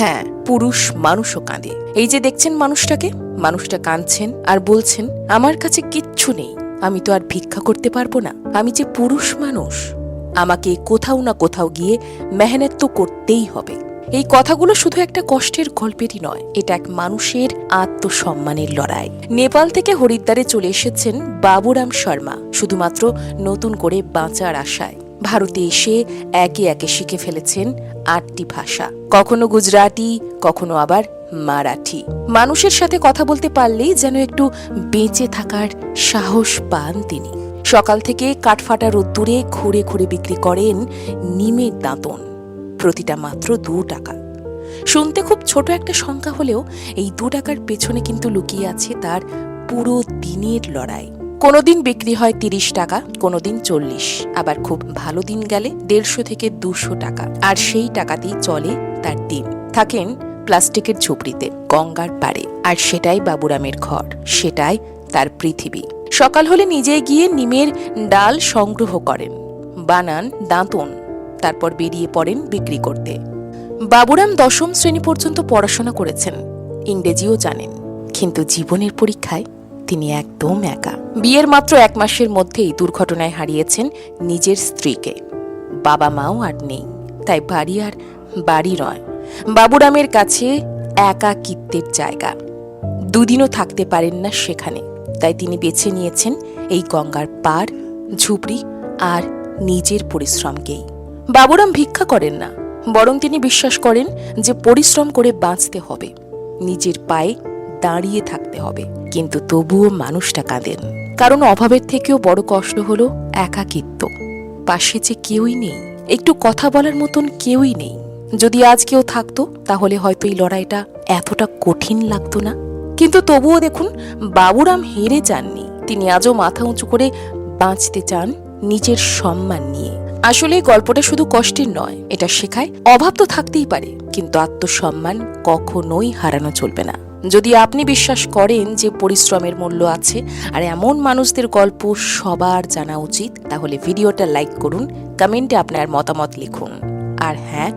হ্যাঁ, পুরুষ মানুষও কাঁদে। এই যে দেখছেন মানুষটা কাঁদছেন আর বলছেন, আমার কাছে কিচ্ছু নেই, আমি তো আর ভিক্ষা করতে পারবো না, আমি যে পুরুষ মানুষ, আমাকে কোথাও না কোথাও গিয়ে মেহনত তো করতেই হবে। এই কথাগুলো শুধু একটা কষ্টের গল্পেরই নয়, এটা এক মানুষের আত্মসম্মানের লড়াই। নেপাল থেকে হরিদ্বারে চলে এসেছেন বাবুরাম শর্মা শুধুমাত্র নতুন করে বাঁচার আশায়। ভারতে এসে একে একে শিখে ফেলেছেন 8টি ভাষা, কখনো গুজরাটি, কখনো আবার মারাঠি। মানুষের সাথে কথা বলতে পারলেই যেন একটু বেঁচে থাকার সাহস পান তিনি। সকাল থেকে কাঠফাটা রোদ্দুরে ঘুরে ঘুরে বিক্রি করেন নিমের দাঁতন, প্রতিটা মাত্র 2 টাকা। শুনতে খুব ছোট একটা সংখ্যা হলেও এই 2 টাকার পেছনে কিন্তু লুকিয়ে আছে তার পুরো দিনের লড়াই। কোনোদিন বিক্রি হয় 30 টাকা, কোনোদিন 40, আবার খুব ভালো দিন গেলে 150 থেকে 200 টাকা। আর সেই টাকাতেই চলে তার দিন। থাকেন প্লাস্টিকের ঝুপড়িতে গঙ্গার পাড়ে, আর সেটাই বাবুরামের ঘর, সেটাই তার পৃথিবী। সকাল হলে নিজে গিয়ে নিমের ডাল সংগ্রহ করেন, বানান দাঁতন, তারপর বেরিয়ে পড়েন বিক্রি করতে। বাবুরাম 10ম শ্রেণী পর্যন্ত পড়াশোনা করেছেন, ইংরেজিও জানেন, কিন্তু জীবনের পরীক্ষায় তিনি একদম একা। বিয়ের মাত্র 1 মাসের মধ্যেই দুর্ঘটনায় হারিয়েছেন নিজের স্ত্রীকে। বাবা মাও আর নেই, তাই বাড়ি আর বাড়ি নয়, বাবুরামের কাছে একাকিত্বের জায়গা। 2 দিনও থাকতে পারেন না সেখানে, তাই তিনি বেছে নিয়েছেন এই গঙ্গার পার, ঝুপড়ি আর নিজের পরিশ্রমকেই। বাবুরাম ভিক্ষা করেন না, বরং তিনি বিশ্বাস করেন যে পরিশ্রম করে বাঁচতে হবে, নিজের পায়ে দাঁড়িয়ে থাকতে হবে। কিন্তু তবুও মানুষটা কাঁদেন, কারণ অভাবের থেকেও বড় কষ্ট হলো একাকিত্ব। পাশে যে কেউই নেই, একটু কথা বলার মতন কেউই নেই। যদি আজ কেউ থাকতো তাহলে হয়তো এই লড়াইটা এতটা কঠিন লাগতো না। কিন্তু তবুও দেখুন, বাবুরাম হেরে যাননি। তিনি আজও মাথা উঁচু করে বাঁচতে চান নিজের সম্মান নিয়ে। আসলে গল্পটা শুধু কষ্টের নয়, এটা শেখায় অভাব তো থাকতেই পারে, কিন্তু আত্মসম্মান কখনোই হারানো চলবে না। যদি আপনি বিশ্বাস করেন যে পরিশ্রমের মূল্য আছে আর এমন মানুষদের গল্প সবার জানা উচিত, তাহলে ভিডিওটা লাইক করুন, কমেন্টে আপনার মতামত লিখুন, আর হ্যাঁ,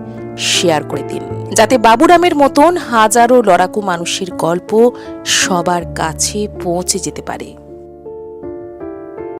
শেয়ার করে দিন, যাতে বাবুরামের মতন হাজারো লড়াকু মানুষের গল্প সবার কাছে পৌঁছে যেতে পারে।